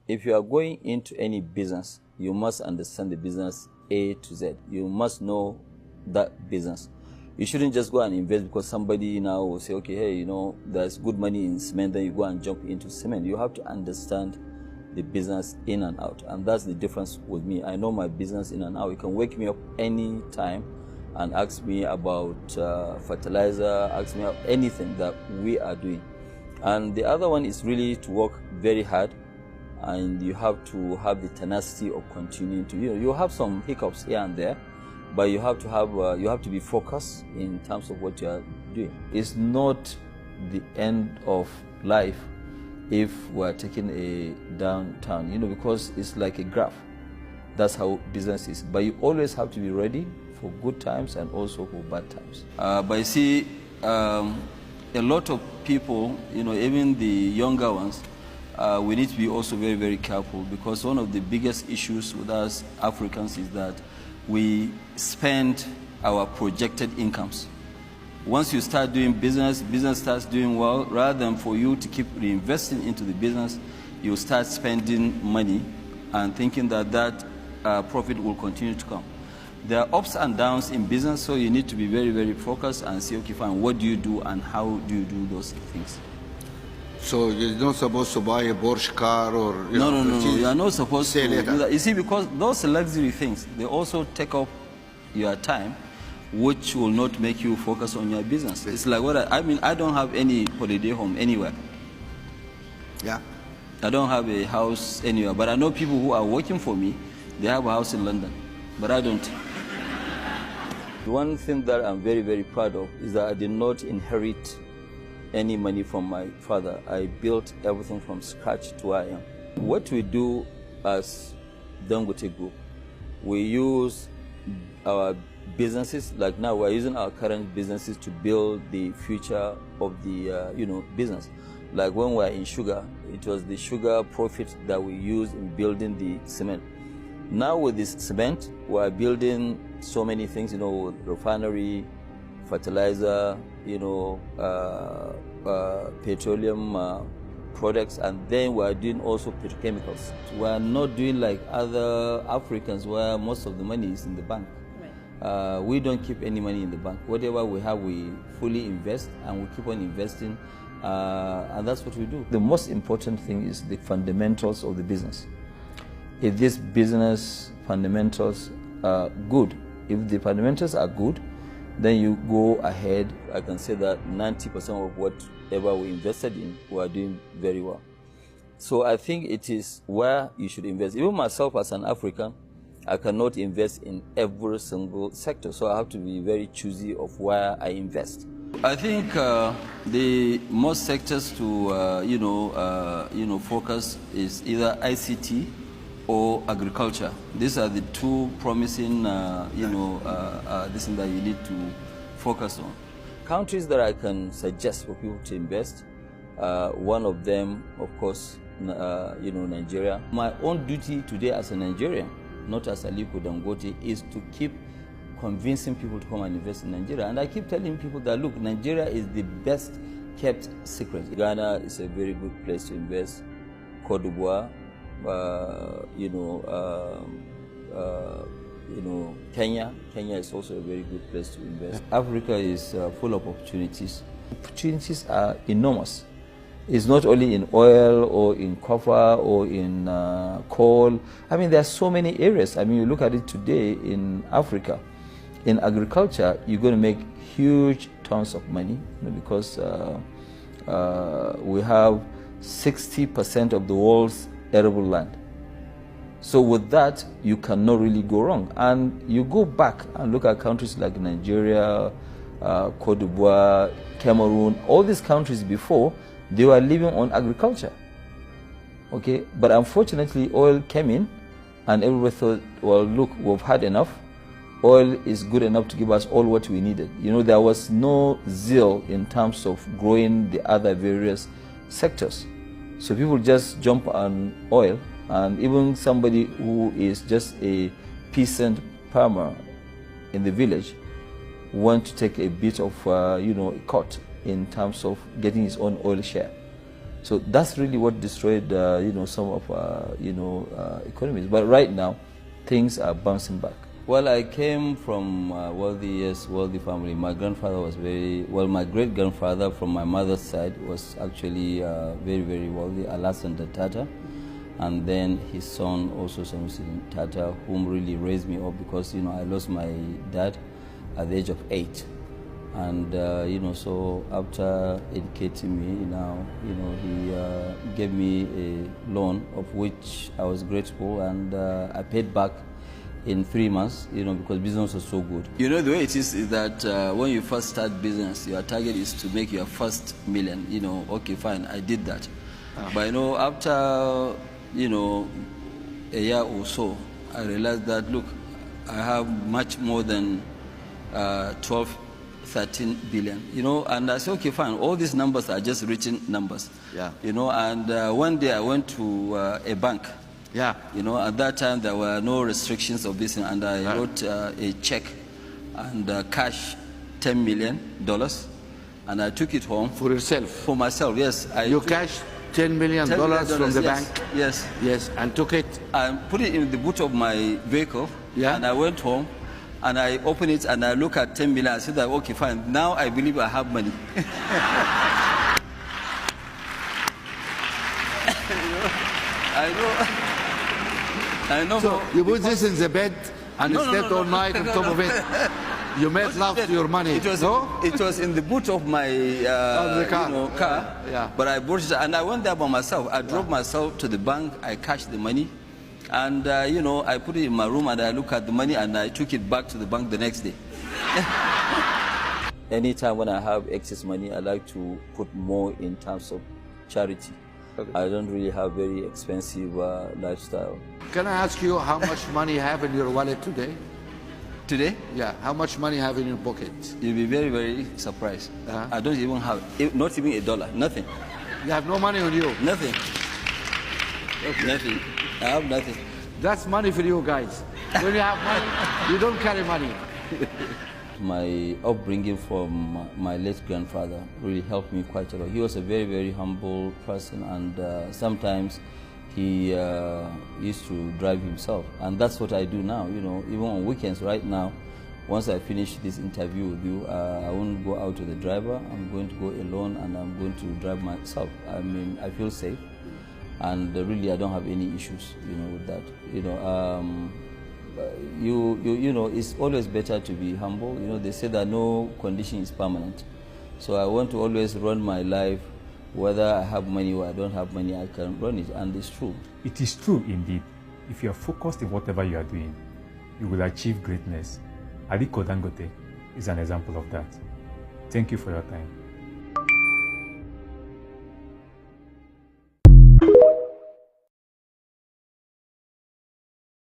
If you are going into any business, you must understand the business A to Z. You must know that business. You shouldn't just go and invest because somebody now will say, okay, hey, you know, there's good money in cement, then you go and jump into cement. You have to understand the business in and out. And that's the difference with me. I know my business in and out. You can wake me up any time and ask me about fertilizer, ask me about anything that we are doing. And the other one is really to work very hard, and you have to have the tenacity of continuing to, you have some hiccups here and there, but you have to be focused in terms of what you are doing. It's not the end of life if we're taking a downturn, because it's like a graph. That's how business is. But you always have to be ready for good times and also for bad times. But you see, a lot of people, even the younger ones, we need to be also very, very careful, because one of the biggest issues with us Africans is that we spend our projected incomes. Once you start doing business starts doing well, rather than for you to keep reinvesting into the business, you start spending money and thinking that profit will continue to come. There are ups and downs in business, so you need to be very, very focused and say, okay, fine, what do you do and how do you do those things? So you're not supposed to buy a Porsche car or... No, you are not supposed to do that. You see, because those luxury things, they also take up your time, which will not make you focus on your business. It's like I don't have any holiday home anywhere. Yeah. I don't have a house anywhere, but I know people who are working for me, they have a house in London, but I don't. One thing that I'm very, very proud of is that I did not inherit any money from my father. I built everything from scratch to where I am. What we do as Dangote Group, we use our businesses, like now we're using our current businesses to build the future of the business. Like when we're in sugar, it was the sugar profit that we used in building the cement. Now with this cement, we're building so many things, refinery, fertilizer, petroleum products, and then we're doing also petrochemicals. We're not doing like other Africans where most of the money is in the bank. Right. We don't keep any money in the bank. Whatever we have, we fully invest, and we keep on investing, and that's what we do. The most important thing is the fundamentals of the business. If this business fundamentals are good, if the fundamentals are good, then you go ahead. I can say that 90% of whatever we invested in, we are doing very well. So I think it is where you should invest. Even myself as an African, I cannot invest in every single sector, so I have to be very choosy of where I invest. I think the most sectors to focus is either ICT or agriculture. These are the two promising, this thing that you need to focus on. Countries that I can suggest for people to invest, one of them, of course, Nigeria. My own duty today as a Nigerian, not as Aliko Dangote, is to keep convincing people to come and invest in Nigeria. And I keep telling people that, look, Nigeria is the best kept secret. Ghana is a very good place to invest. Cote d'Ivoire, Kenya is also a very good place to invest. Africa is full of opportunities. Opportunities are enormous. It's not only in oil or in copper or in coal. I mean, there are so many areas. I mean, you look at it today in Africa. In agriculture, you're going to make huge tons of money, because we have 60% of the world's arable land. So with that, you cannot really go wrong. And you go back and look at countries like Nigeria, Cote d'Ivoire, Cameroon, all these countries before, they were living on agriculture. Okay, but unfortunately, oil came in and everybody thought, well, look, we've had enough. Oil is good enough to give us all what we needed. There was no zeal in terms of growing the other various sectors. So people just jump on oil, and even somebody who is just a peasant farmer in the village want to take a bit of, a cut in terms of getting his own oil share. So that's really what destroyed, some of economies. But right now, things are bouncing back. Well, I came from wealthy family. My grandfather was my great-grandfather from my mother's side was actually very, very wealthy, Alassane Tata. And then his son, also Sanusi Tata, whom really raised me up because, I lost my dad at the age of 8. And, so after educating me, he gave me a loan of which I was grateful, and I paid back in 3 months, because business was so good. The way it is that when you first start business, your target is to make your first million. Okay, fine, I did that. But, after, a year or so, I realized that, look, I have much more than 12, 13 billion, and I said, okay, fine, all these numbers are just written numbers. Yeah. And one day I went to a bank. Yeah. At that time there were no restrictions of this, and I wrote a check and cash $10 million, and I took it home. For yourself? For myself, yes. You cashed $10 million from the bank? Yes. Yes, and took it? I put it in the boot of my vehicle, and I went home, and I opened it, and I look at 10 million, I said that, okay, fine, now I believe I have money. I know. So you put this in the bed and slept all night on top of it. You made love to your money. It was in the boot of my car. Yeah. But I brought it, and I went there by myself. I drove myself to the bank. I cashed the money, and I put it in my room, and I look at the money, and I took it back to the bank the next day. Anytime when I have excess money, I like to put more in terms of charity. Okay. I don't really have very expensive lifestyle. Can I ask you how much money you have in your wallet today? Today? Yeah, how much money you have in your pocket? You'll be very, very surprised. I don't even have, not even $1, nothing. You have no money on you? Nothing. Okay. Nothing. I have nothing. That's money for you guys. When you have money, you don't carry money. My upbringing from my late grandfather really helped me quite a lot. He was a very, very humble person, and sometimes he used to drive himself. And that's what I do now, even on weekends right now. Once I finish this interview with you, I won't go out with the driver. I'm going to go alone, and I'm going to drive myself. I mean, I feel safe, and really I don't have any issues, with that. It's always better to be humble. They say that no condition is permanent. So I want to always run my life, whether I have money or I don't have money, I can run it, and it's true. It is true indeed. If you are focused in whatever you are doing, you will achieve greatness. Aliko Dangote is an example of that. Thank you for your time.